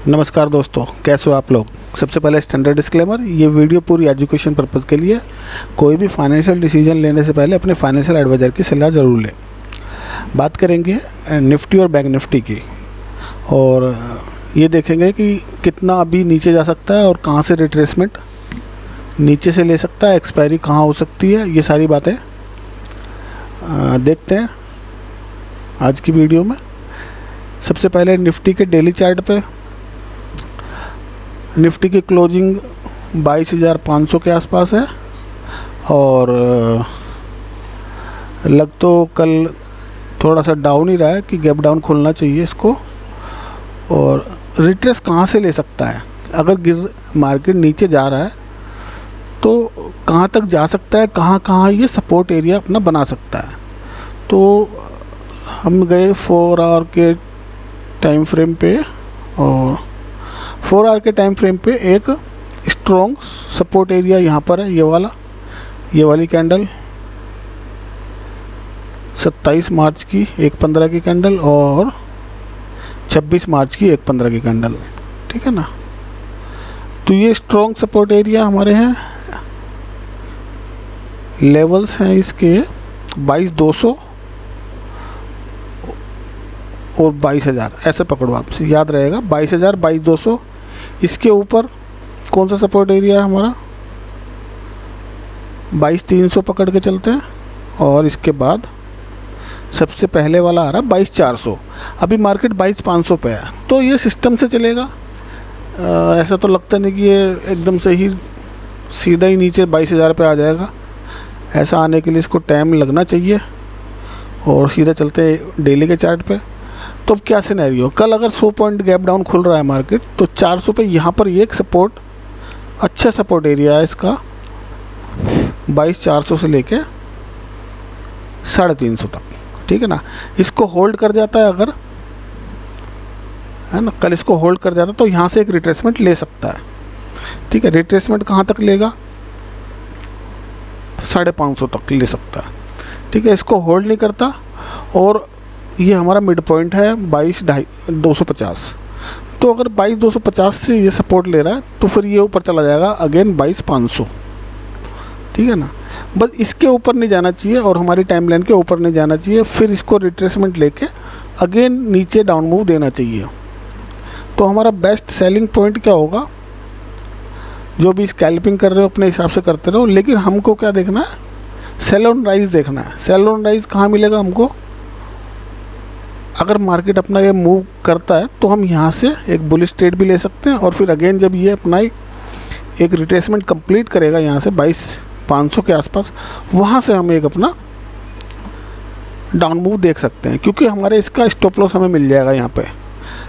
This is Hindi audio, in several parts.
नमस्कार दोस्तों, कैसे हो आप लोग। सबसे पहले स्टैंडर्ड डिस्क्लेमर, ये वीडियो पूरी एजुकेशन पर्पज़ के लिए। कोई भी फाइनेंशियल डिसीजन लेने से पहले अपने फाइनेंशियल एडवाइज़र की सलाह ज़रूर लें। बात करेंगे निफ्टी और बैंक निफ्टी की, और ये देखेंगे कि कितना अभी नीचे जा सकता है और कहाँ से रिट्रेसमेंट नीचे से ले सकता है, एक्सपायरी कहाँ हो सकती है, ये सारी बातें देखते हैं आज की वीडियो में। सबसे पहले निफ्टी के डेली चार्ट पे निफ्टी की क्लोजिंग 22,500 के आसपास है, और लग तो कल थोड़ा सा डाउन ही रहा है कि गैप डाउन खुलना चाहिए इसको। और रिट्रेस कहाँ से ले सकता है, अगर मार्केट नीचे जा रहा है तो कहाँ तक जा सकता है, कहाँ कहाँ ये सपोर्ट एरिया अपना बना सकता है। तो हम गए 4 आवर के टाइम फ्रेम पे, और 4 आवर के टाइम फ्रेम पे एक स्ट्रॉन्ग सपोर्ट एरिया यहाँ पर है, ये वाली कैंडल 27 मार्च की 1.15 की कैंडल और 26 मार्च की 1.15 की कैंडल, ठीक है ना। तो ये स्ट्रॉन्ग सपोर्ट एरिया हमारे हैं। लेवल्स हैं इसके 22,200 और 22,000, ऐसे पकड़ो, आपसे याद रहेगा 22,000 22,200। इसके ऊपर कौन सा सपोर्ट एरिया है हमारा, 22,300 पकड़ के चलते हैं। और इसके बाद सबसे पहले वाला आ रहा है 22,400। अभी मार्केट 22,500 पे है, तो ये सिस्टम से चलेगा। ऐसा तो लगता नहीं कि ये एकदम से ही सीधा ही नीचे 22,000 पे आ जाएगा। ऐसा आने के लिए इसको टाइम लगना चाहिए। और सीधा चलते हैं डेली के चार्ट पे। तो अब क्या सिनेरियो, कल अगर 100 पॉइंट गैप डाउन खुल रहा है मार्केट, तो 400 पे यहाँ पर ये एक सपोर्ट, अच्छा सपोर्ट एरिया है इसका, 22,400 से लेके 350 तक, ठीक है ना। इसको होल्ड कर जाता है अगर, है ना, कल इसको होल्ड कर जाता है तो यहाँ से एक रिट्रेसमेंट ले सकता है, ठीक है। रिट्रेसमेंट कहाँ तक लेगा, 550 तक ले सकता है, ठीक है। इसको होल्ड नहीं करता, और ये हमारा मिड पॉइंट है 22,250। तो अगर 22,250 से ये सपोर्ट ले रहा है तो फिर ये ऊपर चला जाएगा अगेन 22,500, ठीक है ना। बस इसके ऊपर नहीं जाना चाहिए और हमारी टाइम लाइन के ऊपर नहीं जाना चाहिए। फिर इसको रिट्रेसमेंट लेके अगेन नीचे डाउन मूव देना चाहिए। तो हमारा बेस्ट सेलिंग पॉइंट क्या होगा, जो भी स्कैल्पिंग कर रहे हो अपने हिसाब से करते रहो, लेकिन हमको क्या देखना है, सेल ऑन राइज देखना है। सेल ऑन राइज कहाँ मिलेगा हमको, अगर मार्केट अपना ये मूव करता है तो हम यहाँ से एक बुलिश ट्रेड भी ले सकते हैं। और फिर अगेन जब ये अपना एक रिट्रेसमेंट कंप्लीट करेगा यहाँ से 22,500 के आसपास, वहाँ से हम एक अपना डाउन मूव देख सकते हैं, क्योंकि हमारे इसका स्टॉप लॉस हमें मिल जाएगा यहाँ पे।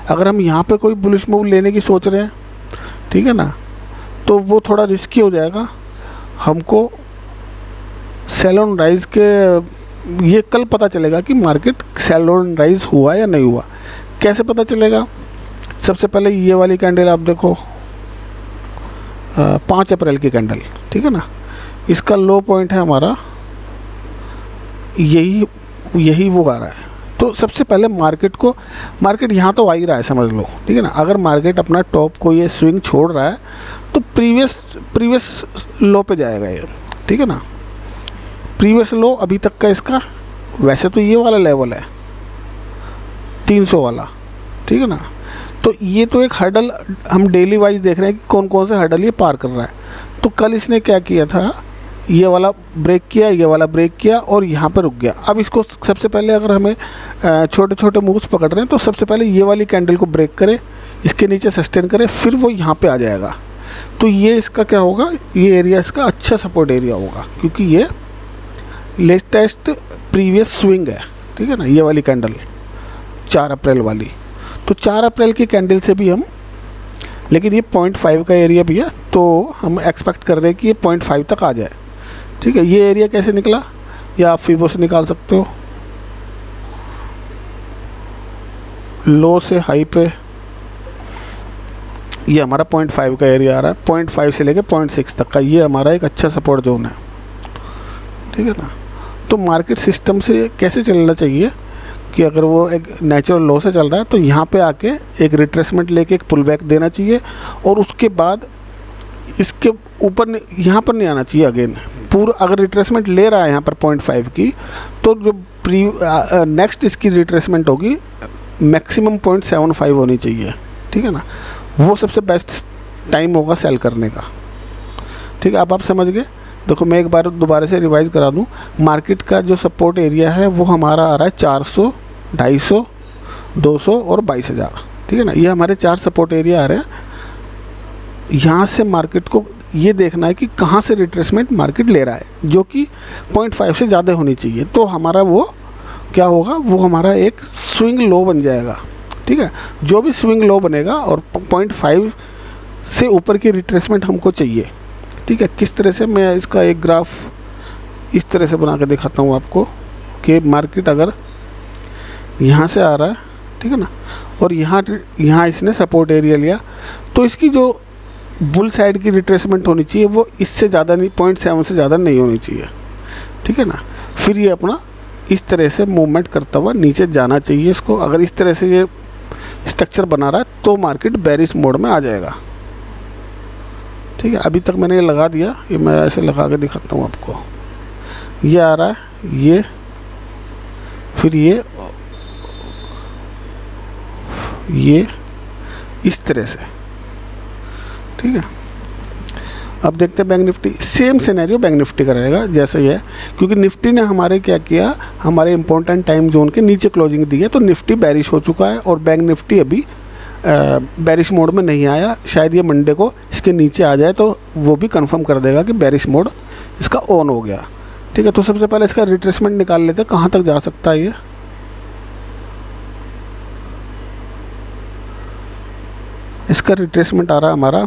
अगर हम यहाँ पे कोई बुलिश मूव लेने की सोच रहे हैं, ठीक है ना, तो वो थोड़ा रिस्की हो जाएगा। हमको सेल ऑन राइज के ये कल पता चलेगा कि मार्केट सेल ऑन राइज हुआ या नहीं हुआ। कैसे पता चलेगा, सबसे पहले ये वाली कैंडल आप देखो, 5 अप्रैल की कैंडल, ठीक है ना। इसका लो पॉइंट है हमारा यही वो आ रहा है। तो सबसे पहले मार्केट यहाँ तो आ ही रहा है, समझ लो, ठीक है ना। अगर मार्केट अपना टॉप को ये स्विंग छोड़ रहा है तो प्रीवियस लो पे जाएगा ये, ठीक है ना। प्रीवियस लो अभी तक का इसका, वैसे तो ये वाला लेवल है 300 वाला, ठीक है ना। तो ये तो एक हर्डल हम डेली वाइज देख रहे हैं कि कौन कौन से हर्डल ये पार कर रहा है। तो कल इसने क्या किया था, ये वाला ब्रेक किया, ये वाला ब्रेक किया और यहाँ पर रुक गया। अब इसको सबसे पहले, अगर हमें छोटे छोटे मूव्स पकड़ रहे हैं, तो सबसे पहले ये वाली कैंडल को ब्रेक करे, इसके नीचे सस्टेन करे, फिर वो यहाँ पे आ जाएगा। तो ये इसका क्या होगा, ये एरिया इसका अच्छा सपोर्ट एरिया होगा, क्योंकि ये लेटेस्ट प्रीवियस स्विंग है, ठीक है ना। ये वाली कैंडल 4 अप्रैल वाली, तो 4 अप्रैल की कैंडल से भी हम, लेकिन ये 0.5 का एरिया भी है, तो हम एक्सपेक्ट कर रहे हैं कि ये 0.5 तक आ जाए, ठीक है। ये एरिया कैसे निकला, या आप फिबो से निकाल सकते हो, लो से हाई पे ये हमारा 0.5 का एरिया आ रहा है। 0.5 से लेके 0.6 तक का ये हमारा एक अच्छा सपोर्ट जोन है, ठीक है ना। तो मार्केट सिस्टम से कैसे चलना चाहिए, कि अगर वो एक नेचुरल लो से चल रहा है तो यहाँ पे आके एक रिट्रेसमेंट लेके एक पुल बैक देना चाहिए, और उसके बाद इसके ऊपर यहाँ पर नहीं आना चाहिए अगेन पूरा। अगर रिट्रेसमेंट ले रहा है यहाँ पर 0.5 की, तो जो नेक्स्ट इसकी रिट्रेसमेंट होगी मैक्सिमम 0.75 होनी चाहिए, ठीक है ना। वो सबसे बेस्ट टाइम होगा सेल करने का, ठीक है। अब आप समझ गए। देखो मैं एक बार दोबारा से रिवाइज करा दूं, मार्केट का जो सपोर्ट एरिया है वो हमारा आ रहा है 400, 250, 200 और 22,000, ठीक है ना। ये हमारे 4 सपोर्ट एरिया आ रहे हैं। यहाँ से मार्केट को ये देखना है कि कहाँ से रिट्रेसमेंट मार्केट ले रहा है, जो कि 0.5 से ज़्यादा होनी चाहिए। तो हमारा वो क्या होगा, वो हमारा एक स्विंग लो बन जाएगा, ठीक है। जो भी स्विंग लो बनेगा और 0.5 से ऊपर की रिट्रेसमेंट हमको चाहिए, ठीक है। किस तरह से मैं इसका एक ग्राफ इस तरह से बना के दिखाता हूँ आपको कि मार्केट अगर यहाँ से आ रहा है, ठीक है ना, और यहाँ इसने सपोर्ट एरिया लिया, तो इसकी जो बुल साइड की रिट्रेसमेंट होनी चाहिए वो इससे ज़्यादा नहीं, 0.7 से ज़्यादा नहीं होनी चाहिए, ठीक है ना। फिर ये अपना इस तरह से मूवमेंट करता हुआ नीचे जाना चाहिए इसको। अगर इस तरह से ये स्ट्रक्चर बना रहा है तो मार्केट बेरिश मोड में आ जाएगा, ठीक है। अभी तक मैंने ये लगा दिया, ये मैं ऐसे लगा के दिखाता हूँ आपको। ये आ रहा है, ये फिर ये इस तरह से, ठीक है। अब देखते हैं bank Nifty. Same scenario bank Nifty का रहेगा जैसे ही है, क्योंकि निफ्टी ने हमारे क्या किया, हमारे इंपॉर्टेंट टाइम जोन के नीचे क्लोजिंग दी है, तो निफ्टी बेरिश हो चुका है और बैंक निफ्टी अभी बेरिश मोड में नहीं आया। शायद ये मंडे को इसके नीचे आ जाए तो वो भी कंफर्म कर देगा कि बेरिश मोड इसका ऑन हो गया, ठीक है। तो सबसे पहले इसका रिट्रेसमेंट निकाल लेते हैं, कहाँ तक जा सकता है ये। इसका रिट्रेसमेंट आ रहा है हमारा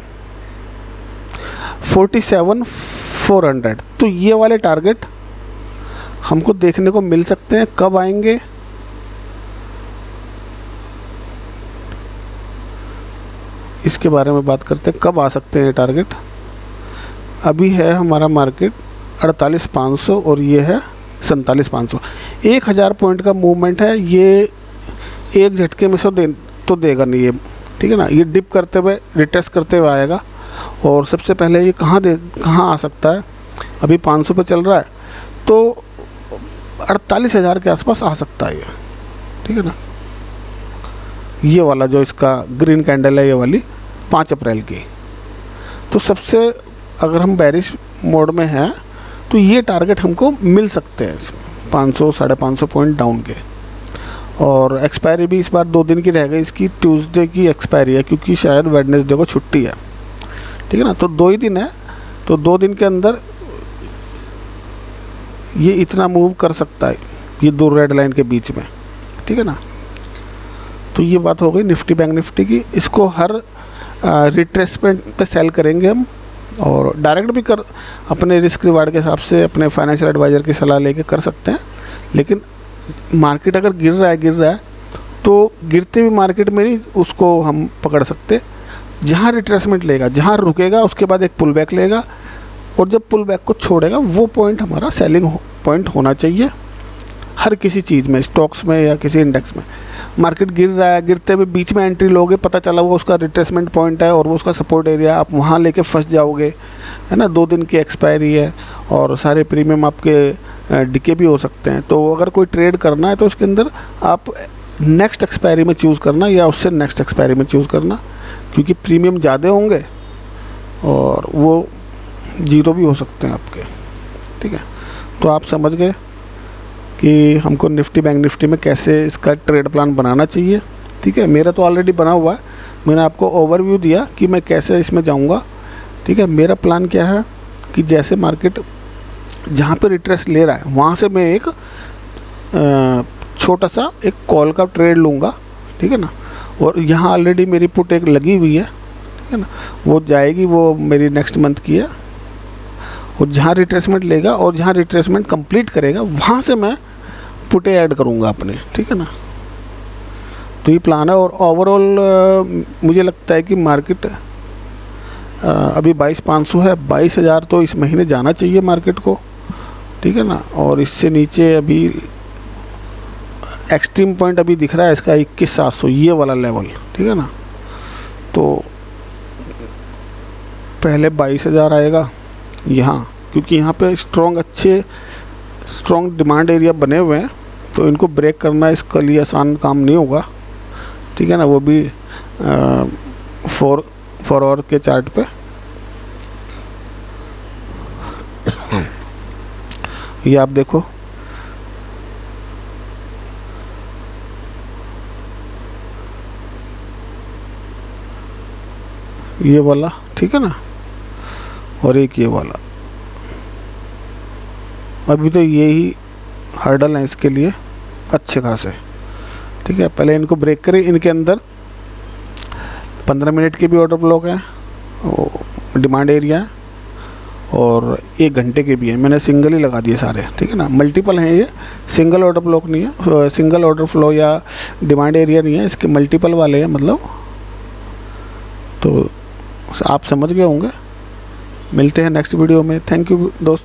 47,400। तो ये वाले टारगेट हमको देखने को मिल सकते हैं। कब आएंगे, इसके बारे में बात करते हैं, कब आ सकते हैं टारगेट। अभी है हमारा मार्केट 48,500 और ये है 47,500। 1,000 पॉइंट का मूवमेंट है, ये एक झटके में से तो देगा नहीं ये, ठीक है ना। ये डिप करते हुए रिट्रेस करते हुए आएगा, और सबसे पहले ये कहाँ आ सकता है। अभी 500 पे चल रहा है, तो 48,000 के आसपास आ सकता है ये, ठीक है ना। ये वाला जो इसका ग्रीन कैंडल है, ये वाली 5 अप्रैल की। तो सबसे अगर हम बेरिश मोड में हैं तो ये टारगेट हमको मिल सकते हैं इसमें 500, 550 पॉइंट डाउन के। और एक्सपायरी भी इस बार 2 दिन की रह गई इसकी, ट्यूसडे की एक्सपायरी है, क्योंकि शायद वेडनेसडे को छुट्टी है, ठीक है ना। तो 2 ही दिन है, तो 2 दिन के अंदर ये इतना मूव कर सकता है, ये 2 रेड लाइन के बीच में, ठीक है ना। तो ये बात हो गई निफ्टी बैंक निफ्टी की। इसको हर रिट्रेसमेंट पे सेल करेंगे हम, और डायरेक्ट भी कर अपने रिस्क रिवार्ड के हिसाब से अपने फाइनेंशियल एडवाइज़र की सलाह लेके कर सकते हैं। लेकिन मार्केट अगर गिर रहा है तो गिरते हुए मार्केट में नहीं उसको हम पकड़ सकते। जहाँ रिट्रेसमेंट लेगा, जहाँ रुकेगा, उसके बाद एक पुल बैक लेगा, और जब पुल बैक को छोड़ेगा वो पॉइंट हमारा सेलिंग पॉइंट होना चाहिए हर किसी चीज़ में, स्टॉक्स में या किसी इंडेक्स में। मार्केट गिर रहा है, गिरते हुए बीच में एंट्री लोगे, पता चला वो उसका रिट्रेसमेंट पॉइंट है और वो उसका सपोर्ट एरिया, आप वहाँ लेके फंस जाओगे, है ना। 2 दिन की एक्सपायरी है और सारे प्रीमियम आपके डिके भी हो सकते हैं। तो अगर कोई ट्रेड करना है तो उसके अंदर आप नेक्स्ट एक्सपायरी में चूज़ करना या उससे नेक्स्ट एक्सपायरी में चूज़ करना, क्योंकि प्रीमियम ज़्यादा होंगे और वो ज़ीरो भी हो सकते हैं आपके, ठीक है। तो आप समझ गए कि हमको निफ्टी बैंक निफ्टी में कैसे इसका ट्रेड प्लान बनाना चाहिए, ठीक है। मेरा तो ऑलरेडी बना हुआ है, मैंने आपको ओवरव्यू दिया कि मैं कैसे इसमें जाऊंगा, ठीक है। मेरा प्लान क्या है कि जैसे मार्केट जहाँ पे रिट्रेस ले रहा है वहाँ से मैं एक छोटा सा एक कॉल का ट्रेड लूँगा, ठीक है ना। और यहाँ ऑलरेडी मेरी पुट एक लगी हुई है, ठीक है ना, वो जाएगी, वो मेरी नेक्स्ट मंथ की है। और जहाँ रिट्रेसमेंट लेगा और जहाँ रिट्रेसमेंट कंप्लीट करेगा वहाँ से मैं पुटे ऐड करूँगा अपने, ठीक है ना। तो ये प्लान है। और ओवरऑल मुझे लगता है कि मार्केट अभी 22,500 है, 22,000 तो इस महीने जाना चाहिए मार्केट को, ठीक है ना। और इससे नीचे अभी एक्सट्रीम पॉइंट अभी दिख रहा है इसका 21,700, ये वाला लेवल, ठीक है ना। तो पहले 22,000 आएगा यहाँ, क्योंकि यहाँ पे स्ट्रॉन्ग डिमांड एरिया बने हुए हैं, तो इनको ब्रेक करना इसके लिए आसान काम नहीं होगा, ठीक है ना। वो भी 4 आवर के चार्ट पे। ये आप देखो, ये वाला, ठीक है ना, और एक ये वाला। अभी तो यही हर्डल है इसके लिए अच्छे खासे, ठीक है। पहले इनको ब्रेक करें। इनके अंदर 15 मिनट के भी ऑर्डर ब्लॉक है, डिमांड एरिया है, और 1 घंटे के भी है। मैंने सिंगल ही लगा दिए सारे, ठीक है ना। मल्टीपल हैं, ये सिंगल ऑर्डर ब्लॉक नहीं है, सिंगल ऑर्डर फ्लो या डिमांड एरिया नहीं है, इसके मल्टीपल वाले हैं मतलब। तो आप समझ गए होंगे। मिलते हैं नेक्स्ट वीडियो में। थैंक यू दोस्त।